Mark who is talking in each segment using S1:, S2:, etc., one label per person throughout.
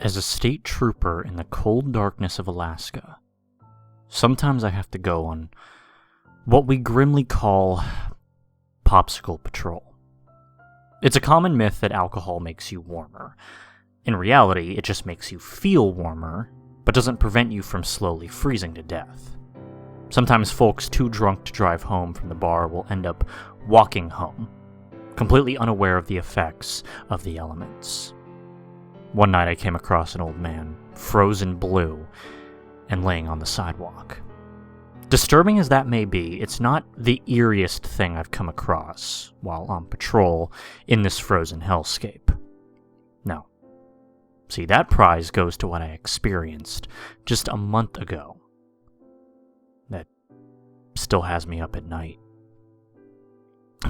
S1: As a state trooper in the cold darkness of Alaska, sometimes I have to go on what we grimly call Popsicle Patrol. It's a common myth that alcohol makes you warmer. In reality, it just makes you feel warmer, but doesn't prevent you from slowly freezing to death. Sometimes folks too drunk to drive home from the bar will end up walking home, completely unaware of the effects of the elements. One night I came across an old man, frozen blue, and laying on the sidewalk. Disturbing as that may be, it's not the eeriest thing I've come across while on patrol in this frozen hellscape. No. See, that prize goes to what I experienced just a month ago. That still has me up at night.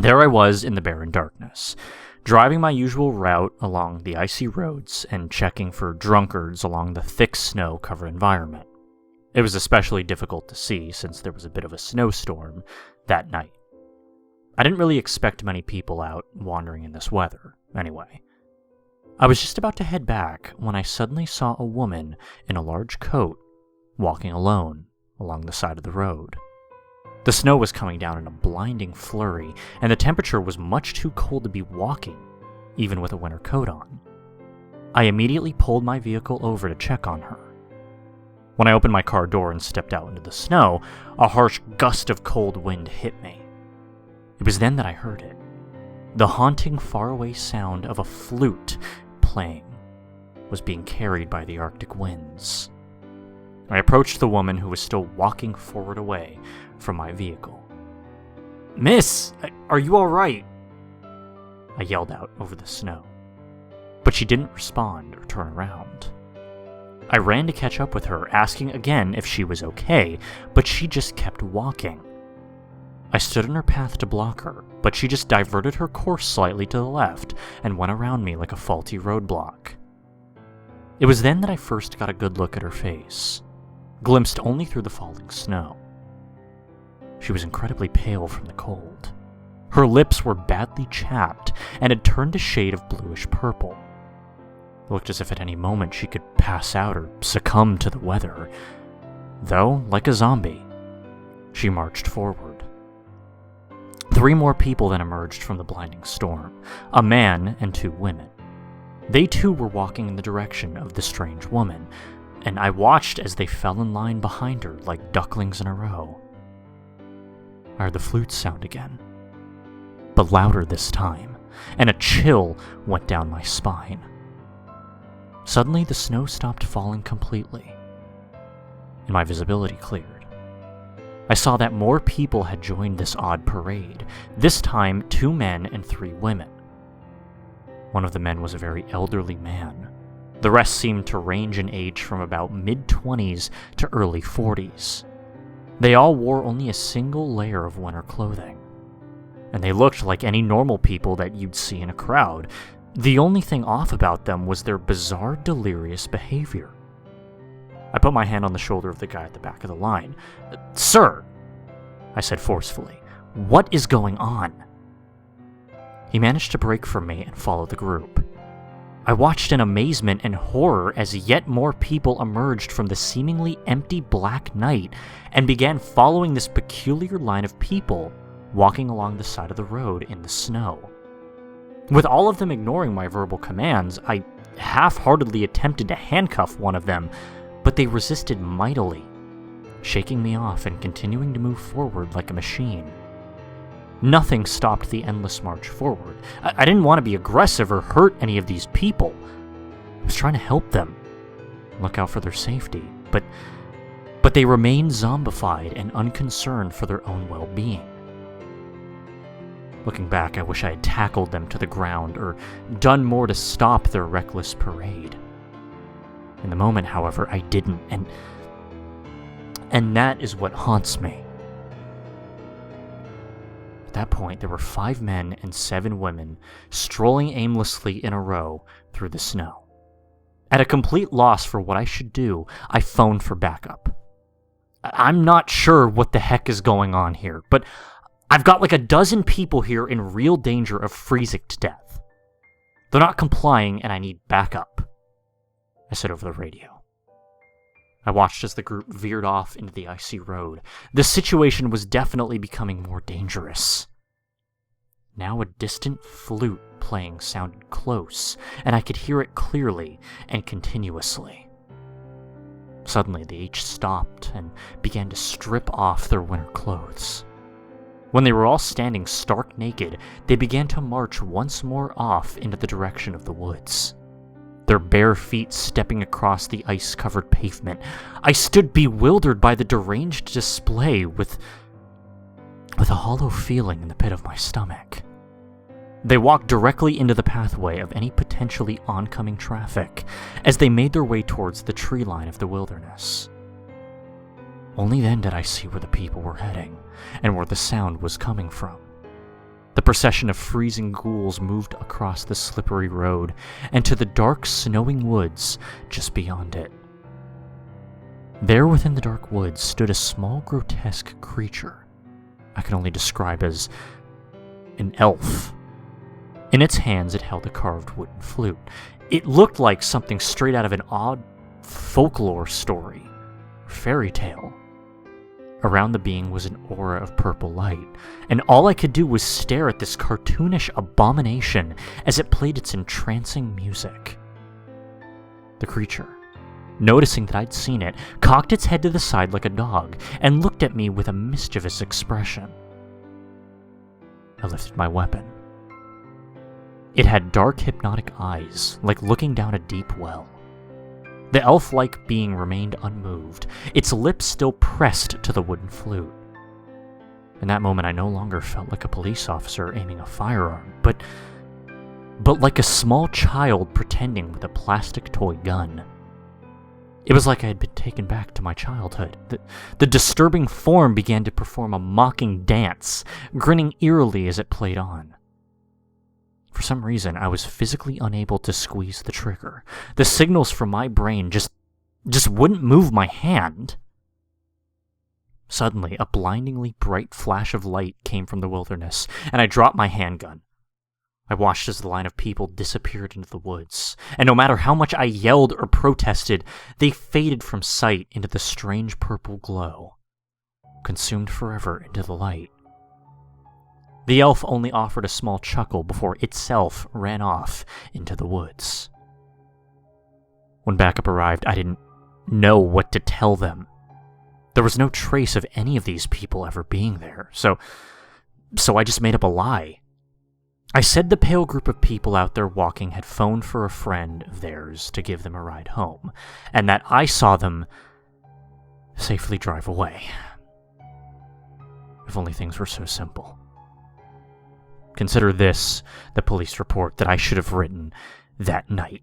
S1: There I was in the barren darkness, driving my usual route along the icy roads and checking for drunkards along the thick snow-covered environment. It was especially difficult to see since there was a bit of a snowstorm that night. I didn't really expect many people out wandering in this weather, anyway. I was just about to head back when I suddenly saw a woman in a large coat walking alone along the side of the road. The snow was coming down in a blinding flurry, and the temperature was much too cold to be walking, even with a winter coat on. I immediately pulled my vehicle over to check on her. When I opened my car door and stepped out into the snow, a harsh gust of cold wind hit me. It was then that I heard it. The haunting faraway sound of a flute playing was being carried by the Arctic winds. I approached the woman who was still walking forward away from my vehicle. "Miss, are you all right?" I yelled out over the snow, but she didn't respond or turn around. I ran to catch up with her, asking again if she was okay, but she just kept walking. I stood in her path to block her, but she just diverted her course slightly to the left and went around me like a faulty roadblock. It was then that I first got a good look at her face, glimpsed only through the falling snow. She was incredibly pale from the cold. Her lips were badly chapped and had turned a shade of bluish purple. It looked as if at any moment she could pass out or succumb to the weather. Though, like a zombie, she marched forward. 3 more people then emerged from the blinding storm, a man and 2 women. They too were walking in the direction of the strange woman, and I watched as they fell in line behind her like ducklings in a row. I heard the flute sound again, but louder this time, and a chill went down my spine. Suddenly, the snow stopped falling completely, and my visibility cleared. I saw that more people had joined this odd parade, this time 2 men and 3 women. One of the men was a very elderly man. The rest seemed to range in age from about mid-20s to early 40s. They all wore only a single layer of winter clothing, and they looked like any normal people that you'd see in a crowd. The only thing off about them was their bizarre, delirious behavior. I put my hand on the shoulder of the guy at the back of the line. "Sir," I said forcefully, "what is going on?" He managed to break from me and follow the group. I watched in amazement and horror as yet more people emerged from the seemingly empty black night and began following this peculiar line of people walking along the side of the road in the snow. With all of them ignoring my verbal commands, I half-heartedly attempted to handcuff one of them, but they resisted mightily, shaking me off and continuing to move forward like a machine. Nothing stopped the endless march forward. I didn't want to be aggressive or hurt any of these people. I was trying to help them, look out for their safety, but they remained zombified and unconcerned for their own well-being. Looking back, I wish I had tackled them to the ground or done more to stop their reckless parade. In the moment, however, I didn't, and that is what haunts me. At that point, there were 5 men and 7 women strolling aimlessly in a row through the snow. At a complete loss for what I should do, I phoned for backup. I'm not sure what the heck is going on here, but I've got like a dozen people here in real danger of freezing to death. They're not complying, and I need backup. I said over the radio. I watched as the group veered off into the icy road. The situation was definitely becoming more dangerous. Now a distant flute playing sounded close, and I could hear it clearly and continuously. Suddenly, they each stopped and began to strip off their winter clothes. When they were all standing stark naked, they began to march once more off into the direction of the woods, their bare feet stepping across the ice-covered pavement. I stood bewildered by the deranged display with a hollow feeling in the pit of my stomach. They walked directly into the pathway of any potentially oncoming traffic as they made their way towards the tree line of the wilderness. Only then did I see where the people were heading and where the sound was coming from. The procession of freezing ghouls moved across the slippery road and to the dark, snowing woods just beyond it. There within the dark woods stood a small, grotesque creature I could only describe as an elf. In its hands, it held a carved wooden flute. It looked like something straight out of an odd folklore story, fairy tale. Around the being was an aura of purple light, and all I could do was stare at this cartoonish abomination as it played its entrancing music. The creature, noticing that I'd seen it, cocked its head to the side like a dog and looked at me with a mischievous expression. I lifted my weapon. It had dark, hypnotic eyes, like looking down a deep well. The elf-like being remained unmoved, its lips still pressed to the wooden flute. In that moment, I no longer felt like a police officer aiming a firearm, but like a small child pretending with a plastic toy gun. It was like I had been taken back to my childhood. The disturbing form began to perform a mocking dance, grinning eerily as it played on. For some reason, I was physically unable to squeeze the trigger. The signals from my brain just wouldn't move my hand. Suddenly, a blindingly bright flash of light came from the wilderness, and I dropped my handgun. I watched as the line of people disappeared into the woods, and no matter how much I yelled or protested, they faded from sight into the strange purple glow, consumed forever into the light. The elf only offered a small chuckle before itself ran off into the woods. When backup arrived, I didn't know what to tell them. There was no trace of any of these people ever being there, so I just made up a lie. I said the pale group of people out there walking had phoned for a friend of theirs to give them a ride home, and that I saw them safely drive away. If only things were so simple. Consider this the police report that I should have written that night.